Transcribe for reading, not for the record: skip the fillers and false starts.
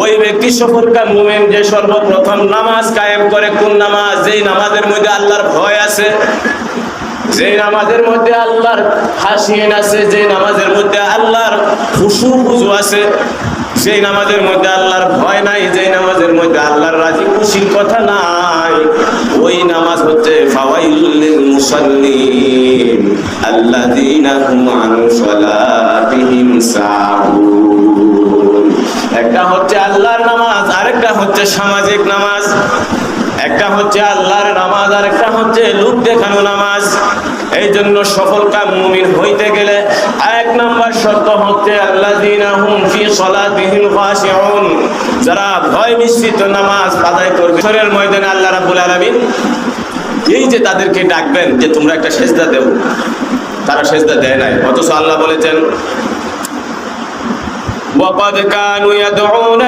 ওই ব্যক্তি সফলকাম মুমিন যে সর্বপ্রথম নামাজ কায়েম করে। কোন নামাজ? যেই নামাজের মধ্যে আল্লাহর ভয় আছে, যে নামাজের মধ্যে আল্লাহর খাশিয়াত আছে, যে নামাজের মধ্যে আল্লাহর খুশু খুজু আছে, সেই নামাজের মধ্যে আল্লাহর ভয় নাই, যে নামাজের মধ্যে আল্লাহর রাজি খুশির কথা নাই, ওই নামাজ হচ্ছে ফাওয়াইলুল লিল মুসাল্লিন আল্লাযীনা হুম আন সালাতিহিম সাহুন। একটা হচ্ছে আল্লাহর নামাজ, আরেকটা হচ্ছে সামাজিক নামাজ। একটা হচ্ছে আল্লাহর নামাজ, আর একটা হচ্ছে লোক দেখানো নামাজ। এই জন্য সফলকাম মুমিন হইতে গেলে এক নাম্বার শর্ত হচ্ছে আল্লাযীনা হুম ফি সালাতিহিম খাশিউন, যারা ভয় মিশ্রিত নামাজ আদায় করবে। হাশরের ময়দানে আল্লাহ রাব্বুল আলামিন এই যে তাদেরকে ডাকবেন যে তোমরা একটা সেজদা দেও, তারা সেজদা দেয় নাই। অথচ আল্লাহ বলেছেন ওয়াকাদ কানু ইয়াদউনা